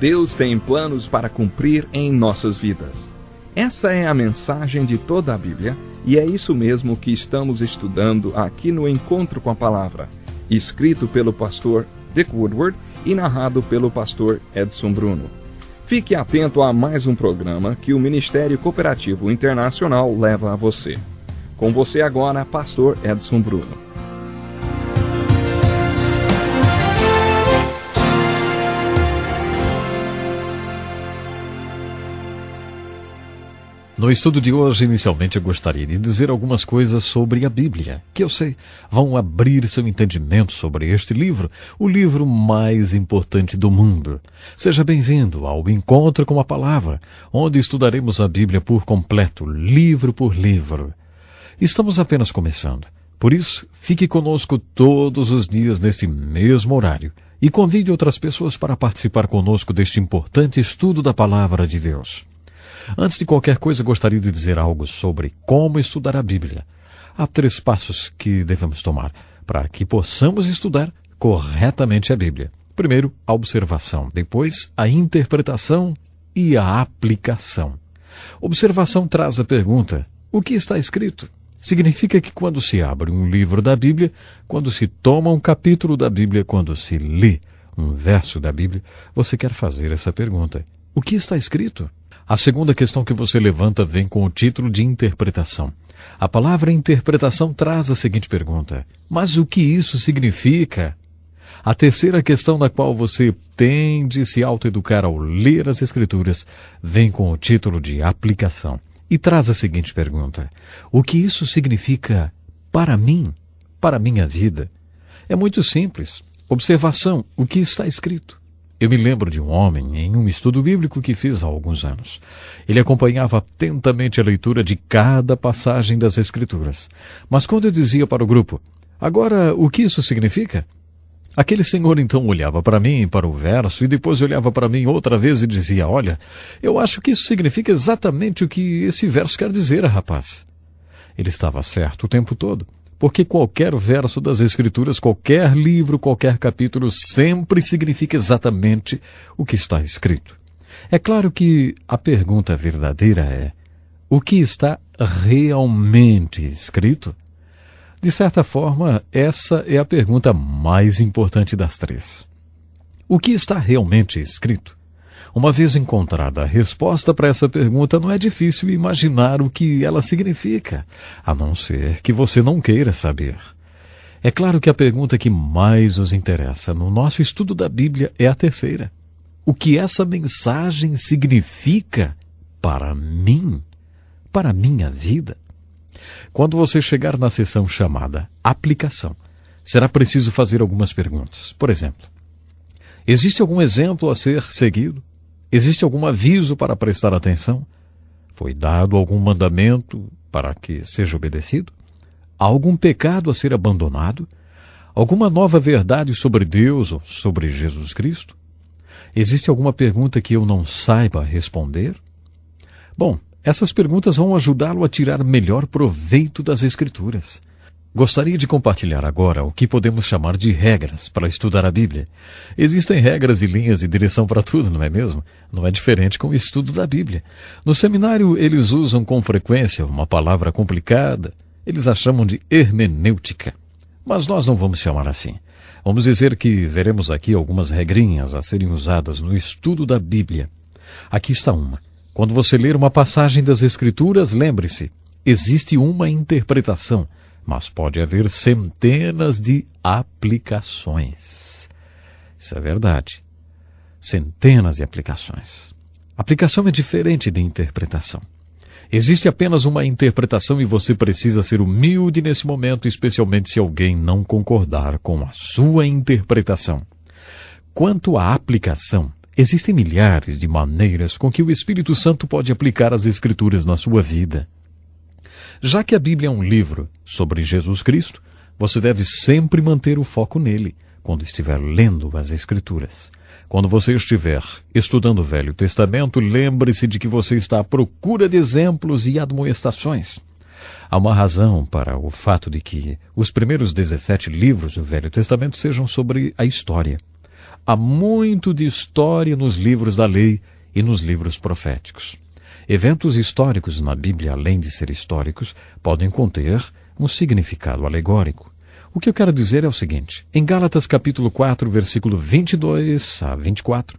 Deus tem planos para cumprir em nossas vidas. Essa é a mensagem de toda a Bíblia e é isso mesmo que estamos estudando aqui no Encontro com a Palavra, escrito pelo pastor Dick Woodward e narrado pelo pastor Edson Bruno. Fique atento a mais um programa que o Ministério Cooperativo Internacional leva a você. Com você agora, pastor Edson Bruno. No estudo de hoje, inicialmente, eu gostaria de dizer algumas coisas sobre a Bíblia, que eu sei vão abrir seu entendimento sobre este livro, o livro mais importante do mundo. Seja bem-vindo ao Encontro com a Palavra, onde estudaremos a Bíblia por completo, livro por livro. Estamos apenas começando, por isso, fique conosco todos os dias neste mesmo horário e convide outras pessoas para participar conosco deste importante estudo da Palavra de Deus. Antes de qualquer coisa, gostaria de dizer algo sobre como estudar a Bíblia. Há 3 passos que devemos tomar para que possamos estudar corretamente a Bíblia. Primeiro, a observação. Depois, a interpretação e a aplicação. Observação traz a pergunta: o que está escrito? Significa que quando se abre um livro da Bíblia, quando se toma um capítulo da Bíblia, quando se lê um verso da Bíblia, você quer fazer essa pergunta: o que está escrito? A segunda questão que você levanta vem com o título de interpretação. A palavra interpretação traz a seguinte pergunta: mas o que isso significa? A terceira questão na qual você tem de se autoeducar ao ler as Escrituras vem com o título de aplicação e traz a seguinte pergunta: o que isso significa para mim, para a minha vida? É muito simples. Observação: o que está escrito? Eu me lembro de um homem em um estudo bíblico que fiz há alguns anos. Ele acompanhava atentamente a leitura de cada passagem das Escrituras. Mas quando eu dizia para o grupo: agora, o que isso significa? Aquele senhor então olhava para mim, para o verso, e depois olhava para mim outra vez e dizia: olha, eu acho que isso significa exatamente o que esse verso quer dizer, rapaz. Ele estava certo o tempo todo. Porque qualquer verso das Escrituras, qualquer livro, qualquer capítulo, sempre significa exatamente o que está escrito. É claro que a pergunta verdadeira é: o que está realmente escrito? De certa forma, essa é a pergunta mais importante das 3. O que está realmente escrito? Uma vez encontrada a resposta para essa pergunta, não é difícil imaginar o que ela significa, a não ser que você não queira saber. É claro que a pergunta que mais nos interessa no nosso estudo da Bíblia é a terceira: o que essa mensagem significa para mim, para a minha vida? Quando você chegar na seção chamada Aplicação, será preciso fazer algumas perguntas. Por exemplo, existe algum exemplo a ser seguido? Existe algum aviso para prestar atenção? Foi dado algum mandamento para que seja obedecido? Há algum pecado a ser abandonado? Alguma nova verdade sobre Deus ou sobre Jesus Cristo? Existe alguma pergunta que eu não saiba responder? Bom, essas perguntas vão ajudá-lo a tirar melhor proveito das Escrituras. Gostaria de compartilhar agora o que podemos chamar de regras para estudar a Bíblia. Existem regras e linhas de direção para tudo, não é mesmo? Não é diferente com o estudo da Bíblia. No seminário, eles usam com frequência uma palavra complicada. Eles a chamam de hermenêutica. Mas nós não vamos chamar assim. Vamos dizer que veremos aqui algumas regrinhas a serem usadas no estudo da Bíblia. Aqui está uma. Quando você ler uma passagem das Escrituras, lembre-se, existe uma interpretação, mas pode haver centenas de aplicações. Isso é verdade. Centenas de aplicações. Aplicação é diferente de interpretação. Existe apenas uma interpretação e você precisa ser humilde nesse momento, especialmente se alguém não concordar com a sua interpretação. Quanto à aplicação, existem milhares de maneiras com que o Espírito Santo pode aplicar as Escrituras na sua vida. Já que a Bíblia é um livro sobre Jesus Cristo, você deve sempre manter o foco nele quando estiver lendo as Escrituras. Quando você estiver estudando o Velho Testamento, lembre-se de que você está à procura de exemplos e admoestações. Há uma razão para o fato de que os primeiros 17 livros do Velho Testamento sejam sobre a história. Há muito de história nos livros da lei e nos livros proféticos. Eventos históricos na Bíblia, além de ser históricos, podem conter um significado alegórico. O que eu quero dizer é o seguinte: em Gálatas capítulo 4, versículo 22 a 24,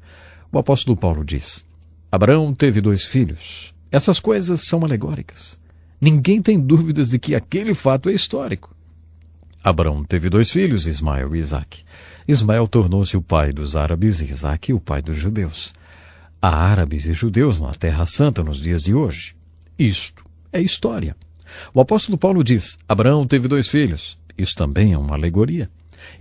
o apóstolo Paulo diz: Abraão teve 2 filhos. Essas coisas são alegóricas. Ninguém tem dúvidas de que aquele fato é histórico. Abraão teve 2 filhos, Ismael e Isaque. Ismael tornou-se o pai dos árabes e Isaque o pai dos judeus. Há árabes e judeus na Terra Santa nos dias de hoje. Isto é história. O apóstolo Paulo diz: Abraão teve 2 filhos. Isso também é uma alegoria.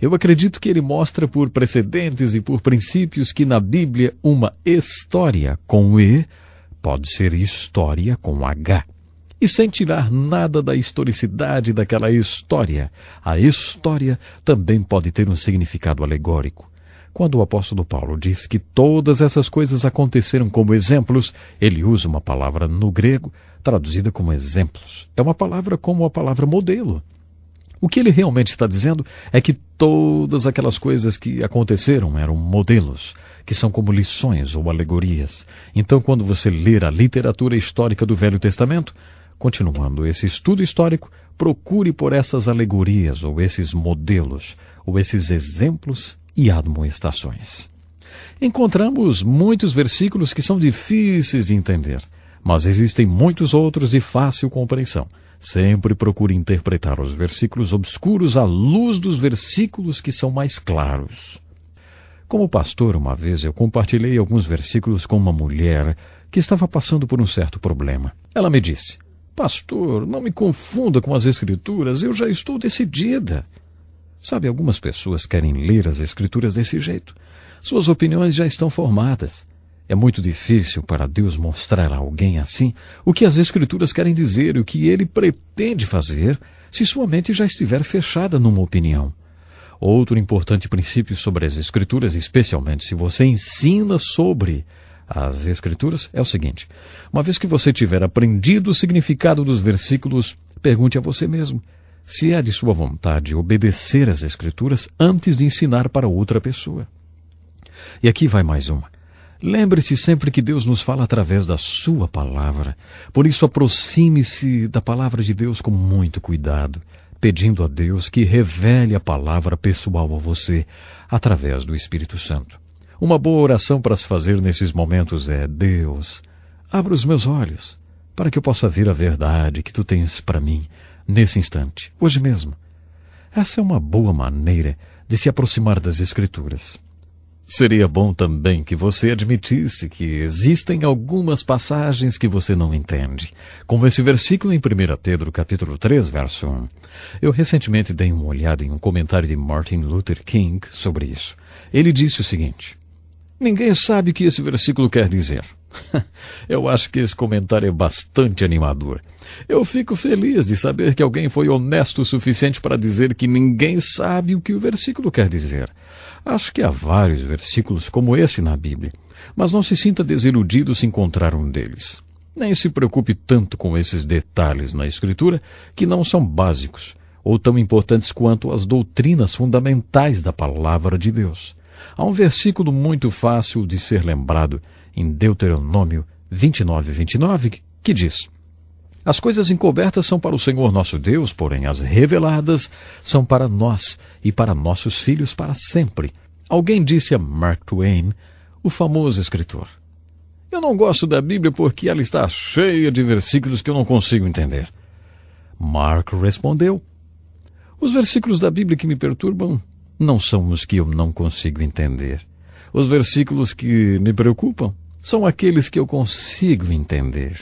Eu acredito que ele mostra por precedentes e por princípios que na Bíblia uma história com E pode ser história com H. E sem tirar nada da historicidade daquela história, a história também pode ter um significado alegórico. Quando o apóstolo Paulo diz que todas essas coisas aconteceram como exemplos, ele usa uma palavra no grego traduzida como exemplos. É uma palavra como a palavra modelo. O que ele realmente está dizendo é que todas aquelas coisas que aconteceram eram modelos, que são como lições ou alegorias. Então, quando você ler a literatura histórica do Velho Testamento, continuando esse estudo histórico, procure por essas alegorias, ou esses modelos, ou esses exemplos e admoestações. Encontramos muitos versículos que são difíceis de entender, mas existem muitos outros de fácil compreensão. Sempre procure interpretar os versículos obscuros à luz dos versículos que são mais claros. Como pastor, uma vez eu compartilhei alguns versículos com uma mulher que estava passando por um certo problema. Ela me disse: Pastor, não me confunda com as Escrituras, eu já estou decidida. Sabe, algumas pessoas querem ler as Escrituras desse jeito. Suas opiniões já estão formadas. É muito difícil para Deus mostrar a alguém assim o que as Escrituras querem dizer e o que Ele pretende fazer se sua mente já estiver fechada numa opinião. Outro importante princípio sobre as Escrituras, especialmente se você ensina sobre as Escrituras, é o seguinte: uma vez que você tiver aprendido o significado dos versículos, pergunte a você mesmo se é de sua vontade obedecer às Escrituras antes de ensinar para outra pessoa. E aqui vai mais uma. Lembre-se sempre que Deus nos fala através da sua palavra. Por isso, aproxime-se da palavra de Deus com muito cuidado, pedindo a Deus que revele a palavra pessoal a você através do Espírito Santo. Uma boa oração para se fazer nesses momentos é: Deus, abra os meus olhos para que eu possa ver a verdade que Tu tens para mim nesse instante, hoje mesmo. Essa é uma boa maneira de se aproximar das Escrituras. Seria bom também que você admitisse que existem algumas passagens que você não entende, como esse versículo em 1 Pedro capítulo 3, verso 1. Eu recentemente dei uma olhada em um comentário de Martin Luther King sobre isso. Ele disse o seguinte: ninguém sabe o que esse versículo quer dizer. Eu acho que esse comentário é bastante animador. Eu fico feliz de saber que alguém foi honesto o suficiente para dizer que ninguém sabe o que o versículo quer dizer. Acho que há vários versículos como esse na Bíblia, mas não se sinta desiludido se encontrar um deles. Nem se preocupe tanto com esses detalhes na Escritura que não são básicos ou tão importantes quanto as doutrinas fundamentais da palavra de Deus. Há um versículo muito fácil de ser lembrado em Deuteronômio 29:29, que diz: As coisas encobertas são para o Senhor nosso Deus, porém as reveladas são para nós e para nossos filhos para sempre. Alguém disse a Mark Twain, o famoso escritor: Eu não gosto da Bíblia porque ela está cheia de versículos que eu não consigo entender. Mark respondeu: Os versículos da Bíblia que me perturbam não são os que eu não consigo entender. Os versículos que me preocupam são aqueles que eu consigo entender.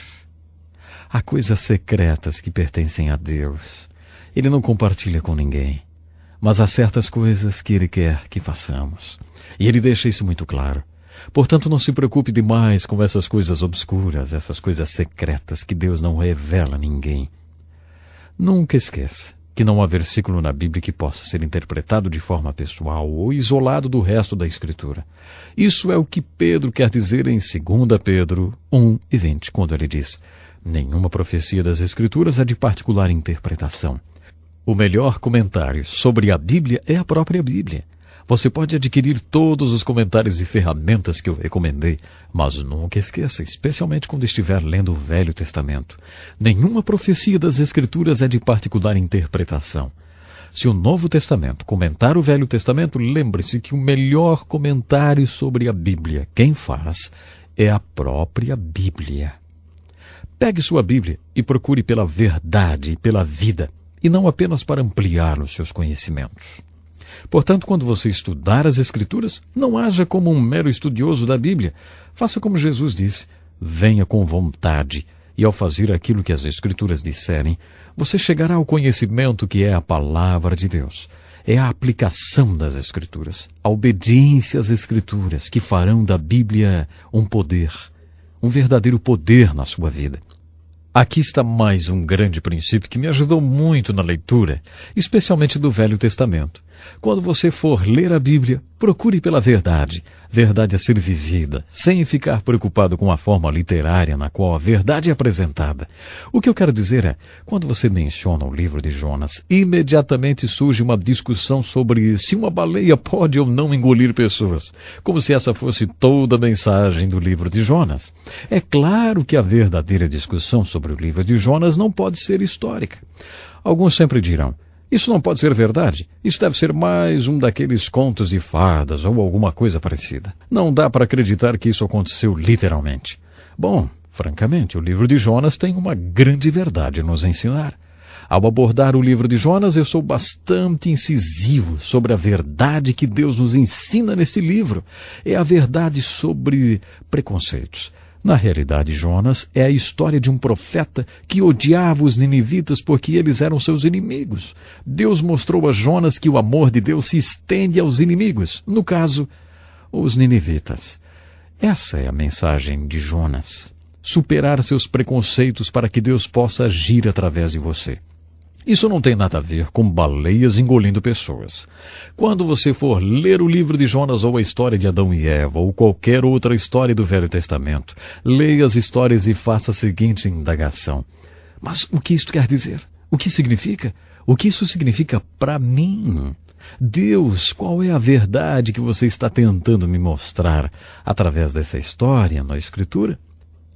Há coisas secretas que pertencem a Deus. Ele não compartilha com ninguém. Mas há certas coisas que Ele quer que façamos. E Ele deixa isso muito claro. Portanto, não se preocupe demais com essas coisas obscuras, essas coisas secretas que Deus não revela a ninguém. Nunca esqueça que não há versículo na Bíblia que possa ser interpretado de forma pessoal ou isolado do resto da Escritura. Isso é o que Pedro quer dizer em 2 Pedro 1:20, quando ele diz: Nenhuma profecia das Escrituras é de particular interpretação. O melhor comentário sobre a Bíblia é a própria Bíblia. Você pode adquirir todos os comentários e ferramentas que eu recomendei, mas nunca esqueça, especialmente quando estiver lendo o Velho Testamento, nenhuma profecia das Escrituras é de particular interpretação. Se o Novo Testamento comentar o Velho Testamento, lembre-se que o melhor comentário sobre a Bíblia, quem faz, é a própria Bíblia. Pegue sua Bíblia e procure pela verdade e pela vida, e não apenas para ampliar os seus conhecimentos. Portanto, quando você estudar as Escrituras, não haja como um mero estudioso da Bíblia. Faça como Jesus disse, venha com vontade, e ao fazer aquilo que as Escrituras disserem, você chegará ao conhecimento que é a palavra de Deus. É a aplicação das Escrituras, a obediência às Escrituras que farão da Bíblia um poder, um verdadeiro poder na sua vida. Aqui está mais um grande princípio que me ajudou muito na leitura, especialmente do Velho Testamento. Quando você for ler a Bíblia, procure pela verdade. Verdade a ser vivida, sem ficar preocupado com a forma literária na qual a verdade é apresentada. O que eu quero dizer é, quando você menciona o livro de Jonas, imediatamente surge uma discussão sobre se uma baleia pode ou não engolir pessoas, como se essa fosse toda a mensagem do livro de Jonas. É claro que a verdadeira discussão sobre o livro de Jonas não pode ser histórica. Alguns sempre dirão, isso não pode ser verdade. Isso deve ser mais um daqueles contos de fadas ou alguma coisa parecida. Não dá para acreditar que isso aconteceu literalmente. Bom, francamente, o livro de Jonas tem uma grande verdade a nos ensinar. Ao abordar o livro de Jonas, eu sou bastante incisivo sobre a verdade que Deus nos ensina nesse livro. É a verdade sobre preconceitos. Na realidade, Jonas é a história de um profeta que odiava os ninivitas porque eles eram seus inimigos. Deus mostrou a Jonas que o amor de Deus se estende aos inimigos, no caso, os ninivitas. Essa é a mensagem de Jonas. Superar seus preconceitos para que Deus possa agir através de você. Isso não tem nada a ver com baleias engolindo pessoas. Quando você for ler o livro de Jonas ou a história de Adão e Eva ou qualquer outra história do Velho Testamento, leia as histórias e faça a seguinte indagação. Mas o que isto quer dizer? O que significa? O que isso significa para mim? Deus, qual é a verdade que você está tentando me mostrar através dessa história na Escritura?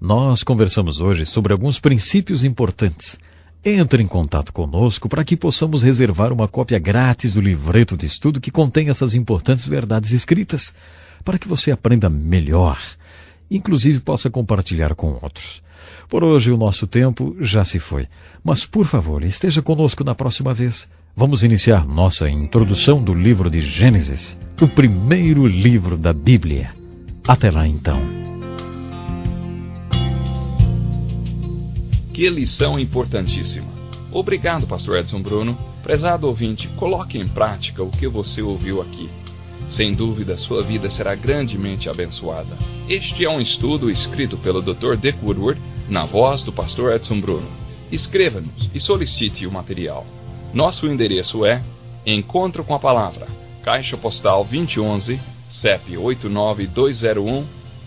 Nós conversamos hoje sobre alguns princípios importantes. Entre em contato conosco para que possamos reservar uma cópia grátis do livreto de estudo que contém essas importantes verdades escritas, para que você aprenda melhor, inclusive possa compartilhar com outros. Por hoje o nosso tempo já se foi, mas por favor, esteja conosco na próxima vez. Vamos iniciar nossa introdução do livro de Gênesis, o primeiro livro da Bíblia. Até lá então. Que lição importantíssima. Obrigado, Pastor Edson Bruno. Prezado ouvinte, coloque em prática o que você ouviu aqui. Sem dúvida, sua vida será grandemente abençoada. Este é um estudo escrito pelo Dr. Dick Woodward, na voz do Pastor Edson Bruno. Escreva-nos e solicite o material. Nosso endereço é Encontro com a Palavra, Caixa Postal 2011, CEP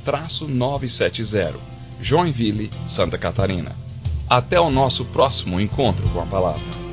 89201-970, Joinville, Santa Catarina. Até o nosso próximo encontro com a Palavra.